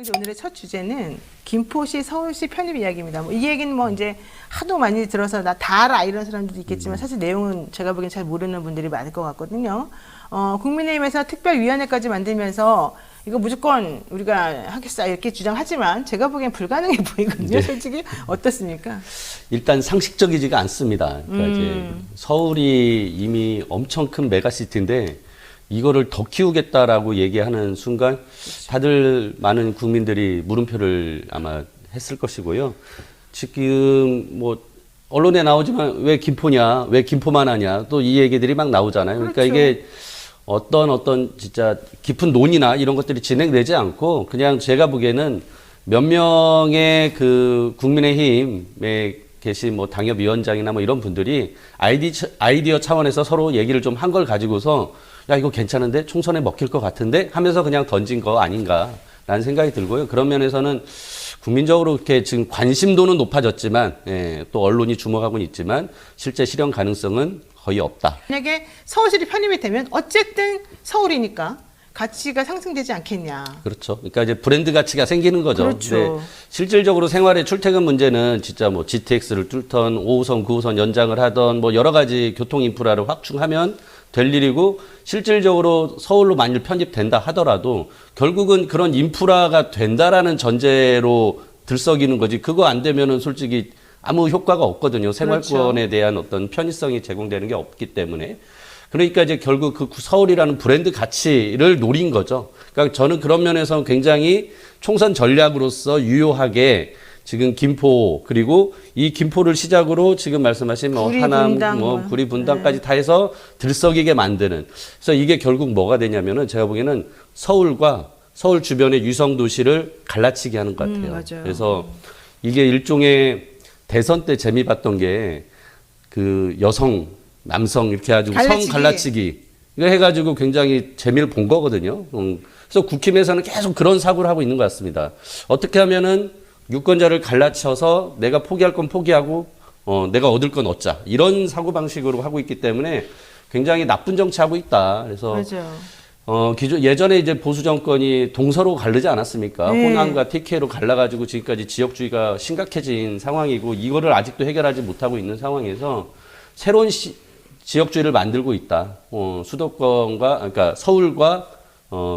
이제 오늘의 첫 주제는 김포시 서울시 편입 이야기입니다. 이 얘기는 뭐 이제 하도 많이 들어서 나 다 알아 이런 사람들도 있겠지만 사실 내용은 제가 보기엔 잘 모르는 분들이 많을 것 같거든요. 국민의힘에서 특별위원회까지 만들면서 이거 무조건 우리가 하겠어 이렇게 주장하지만 제가 보기엔 불가능해 보이거든요. 네. 솔직히 어떻습니까? 일단 상식적이지가 않습니다. 그러니까 이제 서울이 이미 엄청 큰 메가시티인데 이거를 더 키우겠다라고 얘기하는 순간 다들 많은 국민들이 물음표를 아마 했을 것이고요. 지금 뭐 언론에 나오지만 왜 김포냐, 왜 김포만 하냐 또 이 얘기들이 막 나오잖아요. 그러니까 그렇죠. 이게 어떤 진짜 깊은 논의나 이런 것들이 진행되지 않고 그냥 제가 보기에는 몇 명의 그 국민의힘에 계신 뭐 당협위원장이나 뭐 이런 분들이 아이디어 차원에서 서로 얘기를 좀 한 걸 가지고서 야 이거 괜찮은데 총선에 먹힐 것 같은데 하면서 그냥 던진 거 아닌가라는 생각이 들고요. 그런 면에서는 국민적으로 이렇게 지금 관심도는 높아졌지만 또 언론이 주목하고는 있지만 실제 실현 가능성은 거의 없다. 만약에 서울시리 편입이 되면 어쨌든 서울이니까 가치가 상승되지 않겠냐. 그렇죠. 그러니까 이제 브랜드 가치가 생기는 거죠. 그렇죠. 근데 실질적으로 생활의 출퇴근 문제는 진짜 뭐 GTX를 뚫던 5호선, 9호선 연장을 하던 뭐 여러 가지 교통 인프라를 확충하면 될 일이고 실질적으로 서울로 만일 편입된다 하더라도 결국은 그런 인프라가 된다라는 전제로 들썩이는 거지. 그거 안 되면은 솔직히 아무 효과가 없거든요. 생활권에 대한 어떤 편의성이 제공되는 게 없기 때문에. 그러니까 이제 결국 그 서울이라는 브랜드 가치를 노린 거죠. 그러니까 저는 그런 면에서 굉장히 총선 전략으로서 유효하게 지금 김포 그리고 이 김포를 시작으로 지금 말씀하신 뭐 하남, 뭐 구리 분당까지 다 해서 들썩이게 만드는. 그래서 이게 결국 뭐가 되냐면은 제가 보기에는 서울과 서울 주변의 유성 도시를 갈라치게 하는 것 같아요. 맞아요. 그래서 이게 일종의 대선 때 재미 봤던 게 그 여성, 남성 이렇게 해가지고 갈라치기. 성 갈라치기 이거 해가지고 굉장히 재미를 본 거거든요. 그래서 국힘에서는 계속 그런 사고를 하고 있는 것 같습니다. 어떻게 하면은 유권자를 갈라쳐서 내가 포기할 건 포기하고 내가 얻을 건 얻자 이런 사고 방식으로 하고 있기 때문에 굉장히 나쁜 정치하고 있다. 그래서 맞아요. 예전에 이제 보수 정권이 동서로 갈르지 않았습니까? 네. 호남과 TK로 갈라가지고 지금까지 지역주의가 심각해진 상황이고 이거를 아직도 해결하지 못하고 있는 상황에서 새로운 지역주의를 만들고 있다. 수도권과 그러니까 서울과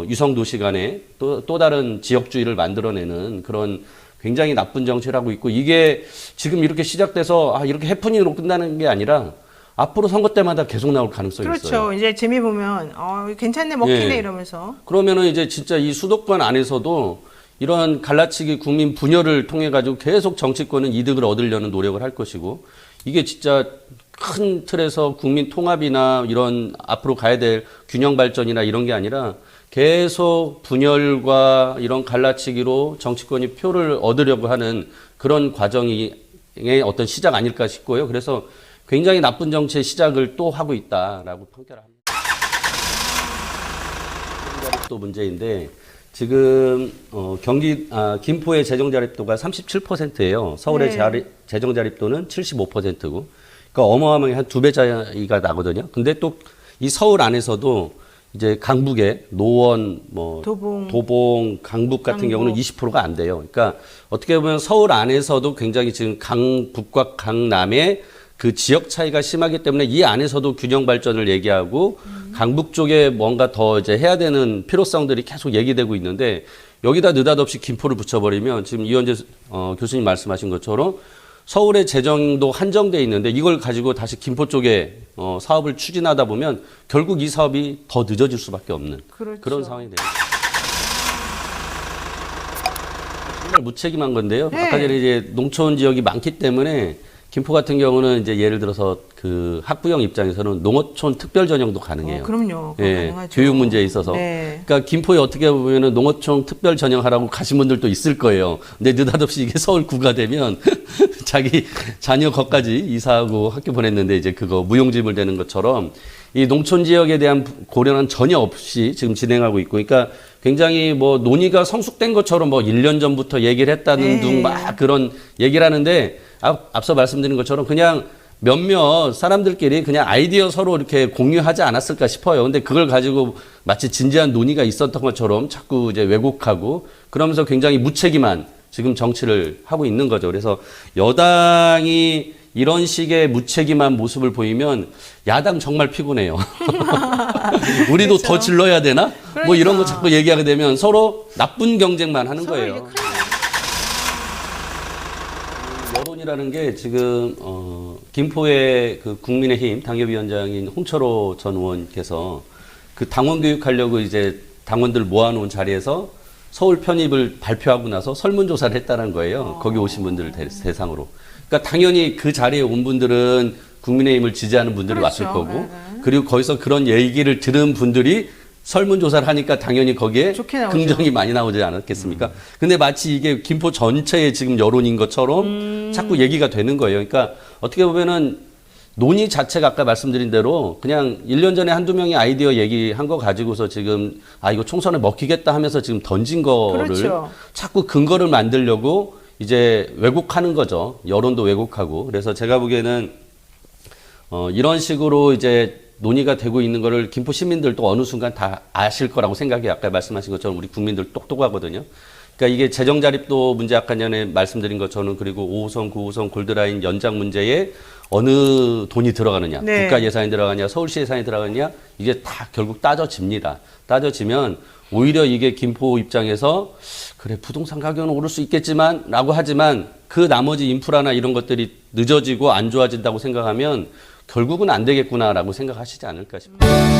유성도시 간에 또 다른 지역주의를 만들어내는 그런 굉장히 나쁜 정치를 하고 있고 이게 지금 이렇게 시작돼서 이렇게 해프닝으로 끝나는 게 아니라 앞으로 선거 때마다 계속 나올 가능성이 그렇죠. 있어요. 이제 재미 보면 괜찮네 먹히네 예. 이러면서. 그러면은 이제 진짜 이 수도권 안에서도 이런 갈라치기 국민 분열을 통해 가지고 계속 정치권은 이득을 얻으려는 노력을 할 것이고 이게 진짜 큰 틀에서 국민 통합이나 이런 앞으로 가야 될 균형 발전이나 이런 게 아니라 계속 분열과 이런 갈라치기로 정치권이 표를 얻으려고 하는 그런 과정의 어떤 시작 아닐까 싶고요. 그래서 굉장히 나쁜 정치의 시작을 또 하고 있다라고 평가합니다. 또 문제인데 지금 김포의 재정 자립도가 37%예요. 서울의 재정 자립도는 75%고, 그러니까 어마어마하게 한 2배 차이가 나거든요. 근데 또 이 서울 안에서도 이제 강북에 노원, 뭐 도봉, 강북 같은 경우는 20%가 안 돼요. 그러니까 어떻게 보면 서울 안에서도 굉장히 지금 강북과 강남의 그 지역 차이가 심하기 때문에 이 안에서도 균형 발전을 얘기하고 강북 쪽에 뭔가 더 이제 해야 되는 필요성들이 계속 얘기되고 있는데 여기다 느닷없이 김포를 붙여버리면 지금 이현재 교수님 말씀하신 것처럼 서울의 재정도 한정돼 있는데 이걸 가지고 다시 김포 쪽에 사업을 추진하다 보면 결국 이 사업이 더 늦어질 수밖에 없는 그렇죠. 그런 상황이 돼요. 정말 무책임한 건데요. 네. 아까 전에 이제 농촌 지역이 많기 때문에 김포 같은 경우는 이제 예를 들어서 그 학부형 입장에서는 농어촌 특별 전형도 가능해요. 그럼요. 예, 가능하죠. 교육 문제에 있어서. 네. 그러니까 김포에 어떻게 보면은 농어촌 특별 전형하라고 가신 분들도 있을 거예요. 근데 느닷없이 이게 서울구가 되면 자기 자녀 거까지 이사하고 학교 보냈는데 이제 그거 무용지물 되는 것처럼 이 농촌 지역에 대한 고려는 전혀 없이 지금 진행하고 있고, 그러니까 굉장히 뭐 논의가 성숙된 것처럼 뭐 1년 전부터 얘기를 했다는 둥 막 그런 얘기를 하는데 앞서 말씀드린 것처럼 그냥 몇몇 사람들끼리 그냥 아이디어 서로 이렇게 공유하지 않았을까 싶어요. 근데 그걸 가지고 마치 진지한 논의가 있었던 것처럼 자꾸 이제 왜곡하고 그러면서 굉장히 무책임한 지금 정치를 하고 있는 거죠. 그래서 여당이 이런 식의 무책임한 모습을 보이면 야당 정말 피곤해요. 우리도 그렇죠. 더 질러야 되나? 뭐 이런 거 그러니까. 자꾸 얘기하게 되면 서로 나쁜 경쟁만 하는 서로 이제 거예요. 큰일 나요. 여론이라는 게 지금 김포의 그 국민의힘 당협위원장인 홍철호 전 의원께서 그 당원 교육하려고 이제 당원들 모아놓은 자리에서 서울 편입을 발표하고 나서 설문조사를 했다는 거예요. 거기 오신 분들을 대상으로. 그러니까 당연히 그 자리에 온 분들은 국민의힘을 지지하는 분들이 그렇죠. 왔을 거고, 네. 그리고 거기서 그런 얘기를 들은 분들이 설문조사를 하니까 당연히 거기에 좋게 나오죠. 긍정이 많이 나오지 않았겠습니까? 근데 마치 이게 김포 전체의 지금 여론인 것처럼 자꾸 얘기가 되는 거예요. 그러니까 어떻게 보면은 논의 자체가 아까 말씀드린 대로 그냥 1년 전에 한두 명이 아이디어 얘기한 거 가지고서 지금 이거 총선에 먹히겠다 하면서 지금 던진 거를 그렇죠. 자꾸 근거를 만들려고 이제 왜곡하는 거죠. 여론도 왜곡하고. 그래서 제가 보기에는 이런 식으로 이제 논의가 되고 있는 거를 김포 시민들도 어느 순간 다 아실 거라고 생각해요. 아까 말씀하신 것처럼 우리 국민들 똑똑하거든요. 그러니까 이게 재정 자립도 문제 아까 전에 말씀드린 것처럼 그리고 5호선, 9호선 골드라인 연장 문제에 어느 돈이 들어가느냐, 네. 국가 예산이 들어가냐, 서울시 예산이 들어가느냐 이게 다 결국 따져집니다. 따져지면 오히려 이게 김포 입장에서 그래 부동산 가격은 오를 수 있겠지만 라고 하지만 그 나머지 인프라나 이런 것들이 늦어지고 안 좋아진다고 생각하면 결국은 안 되겠구나라고 생각하시지 않을까 싶어요.